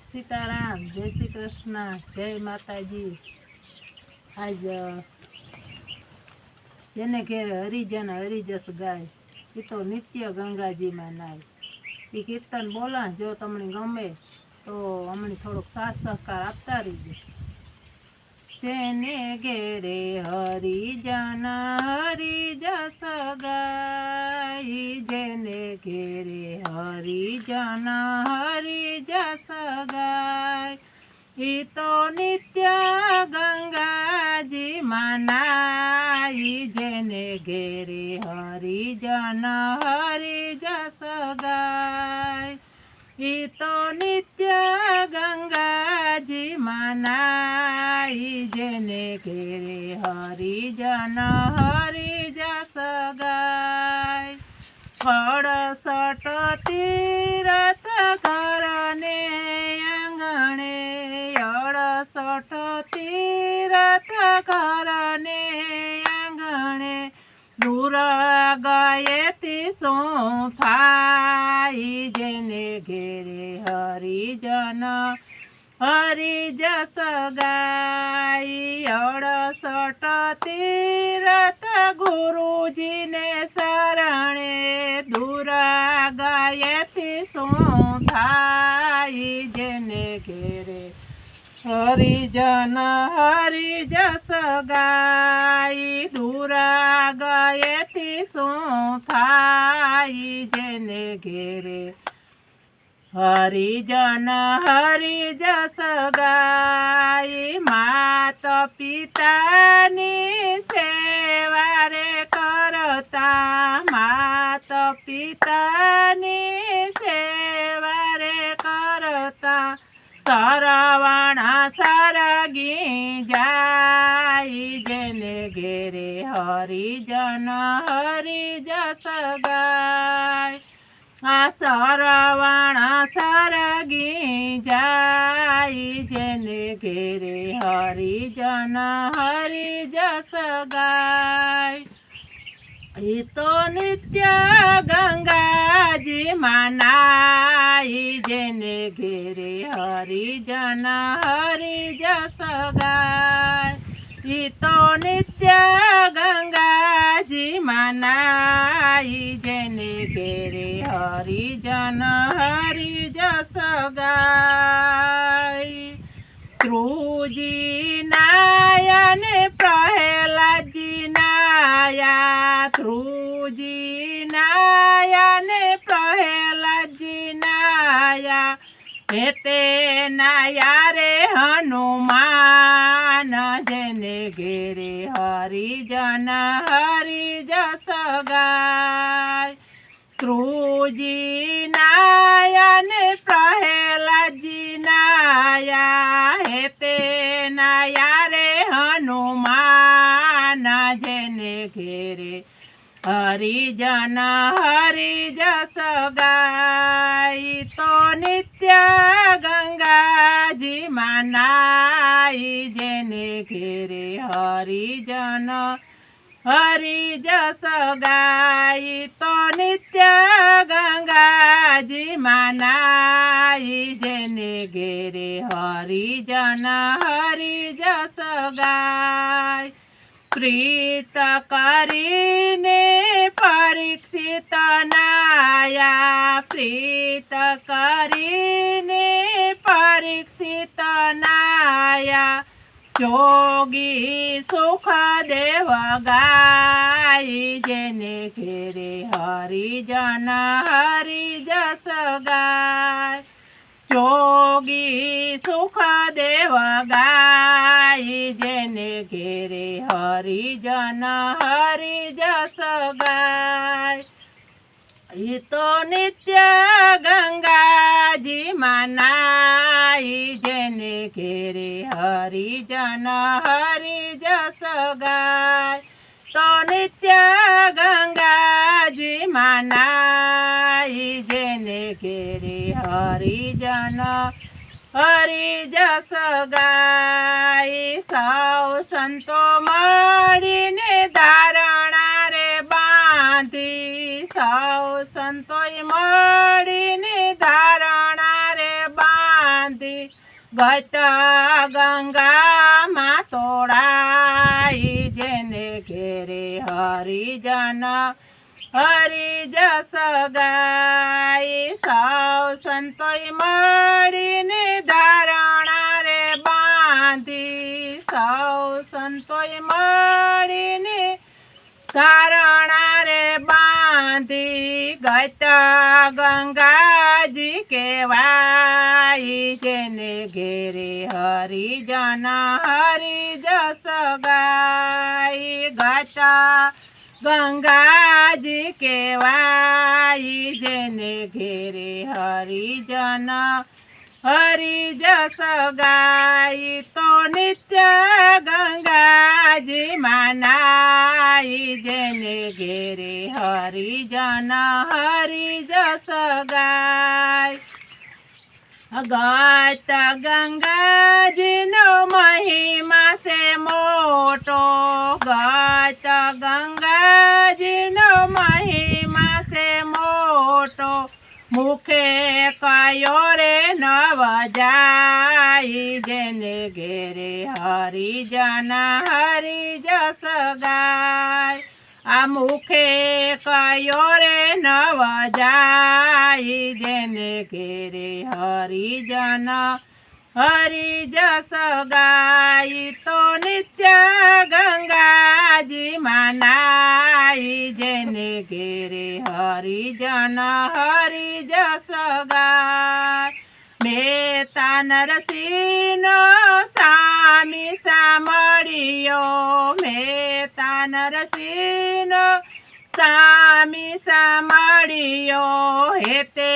સીતારામ, જય શ્રી કૃષ્ણ, જય માતાજી। આજ જેને ઘેરે હરિજન હરિજસ ગાય એ તો નિત્ય ગંગાજીમાં નાય। એ કીર્તન બોલા જો તમને ગમે તો અમને થોડોક સાથ સહકાર આપતા રહીજો। જેને ઘેરે હરિજન હરિજસ ગાય, જેને ઘેરે હરિજન હરિજસ ગાય, ઈ તો નિત્ય ગંગાજીમાં નાય। જેને ઘેરે હરિજન હરિજસ ગાય, ઈ તો નિત્ય ગંગાજીમાં નાય। જેને ઘેરે હરિજન હરિજસ ગાય, 68 તીરથ ઘરને આંગણે, 68 તીરથ ઘરને આંગણે, દૂર ગયેથી શું થાય। જેને ઘેરે હરિજન હરિજસ ગાય, 68 તીરથ ગુરુજીને શરણે, દૂર ગયેથી શું થાય। જેને ઘેરે હરિજન હરિજસ ગાય, દૂર ગયેથી શું થાય। જેને ઘેરે હરિજન હરિજસ ગાય, માત પિતાની સેવા રે કરતા, માત પિતાની સેવા રે કરતા, સરવણ સરગી જાય। જેને ઘેરે હરિજન હરિજસ ગાય, આ સરવણ સરગી જાય। જેને ઘેરે હરિજન હરિજસ ગાય, ઈ તો નિત્ય ગંગાજીમાં નાય। જેને ઘેરે હરિજન હરિજસ ગાય, ઈ તો નિત્ય ગંગાજીમાં નાય। જેને ઘેરે હરિજન હરિજસ ગાય, ધ્રુવજી નાયા ને પ્રહલાદજી નાયા, ધ્રુવજી નાયા ને પ્રહલાદજી નાયા, હેતે નાયા રે હનુમાન। જેને ઘેરે હરિજન હરિજસ ગાય, ધ્રુવજી નાયા ને પ્રહલાદજી નાયા, હેતે નાયા રે હનુમાન। જેને ઘેરે હરિજન હરિજસ ગાય, તો નિત્ય ગંગાજીમાં નાય। જેને ઘેરે હરિજન હરિજસ ગાય, તો નિત્ય ગંગાજીમાં નાય। જેને ઘેરે હરિજન હરિજસ ગાય, પ્રીત કરીને પરીક્ષિત નાયા, પ્રીત કરીને પરીક્ષિત નાયા, જોગી સુખદેવ ગાય। જેને ઘેરે હરિજન હરિજસ ગાય, જોગી સુખદેવ ગાય। જેને ઘેરે હરિજન હરિજસ ગાય, ઈ તો નિત્ય ગંગાજીમાં નાય। જેને ઘેરે હરિજન હરિજસ ગાય, તો નિત્ય ગંગાજીમાં નાય। જેને ઘેરે હરિજન હરિજસ ગાય, સૌ સંતો મળીને ધારણા રે બાંધી, સૌ સંતોએ મળીને ધારણા રે બાંધી, બાંધી ગત ગંગામાં તોડાઈ જેને ઘેરે હરિજન હરિજસ ગાય સૌ સંતોય મળીને ધારણા રે બાંધી સૌ સંતોય મળીને ધારણા રે બાંધી ગત ગંગાજી કહેવાય જેને ઘેરે હરિજન હરિજસ ગાય ગત ગંગાજી કહેવાય જેને ઘેરે હરિજન હરિજસ ગાય તો નિત્ય ગંગાજી મનાય જેને ઘેરે હરિજન હરિજસ ગાય ગત ગંગાજીનો મહિમા છે મોટો ગત ગંગાજીનો મહિમા છે મોટો મુખે કયો રે નવ જાય જેને ઘેરે હરિજન હરિજસ ગાય આ મુખે કયો રે નવ જાય જેને ઘેરે હરિજન હરિજસ ગાય તો નિત્ય ગંગાજી મનાય જેને ઘેરે હરિજન હરિજસ ગાય મેતા નરસિંહનો સામી સાંભળ્યો મેતા નરસિંહનો સામી સાંભળ્યો હેતે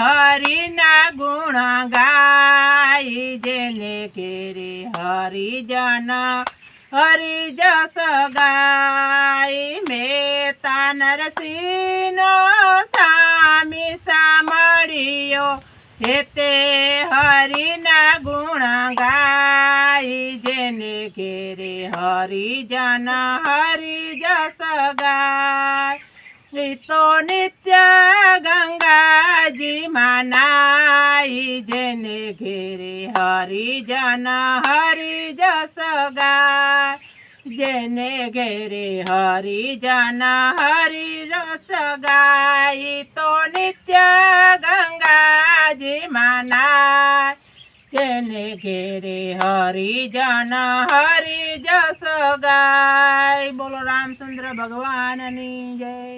હરિના ગુણ ગાય જેને ઘેરે હરિજન હરિજસ ગાય મેતા નરસિંહનો સામી સાંભળ્યો હેતે હરિના ગુણ ગાય જેને ઘેરે હરિજન હરિજસ ગાય તો નિત્ય ગંગાજી મનાય જેને ઘેરે હરિજન હરિજસ ગાય જેને ઘેરે હરિજન હરિજસ ગાય તો નિત્ય ગંગાજી મનાય જેને ઘેરે હરિજન હરિજસ ગાય. બોલો રામચંદ્ર ભગવાનની જય.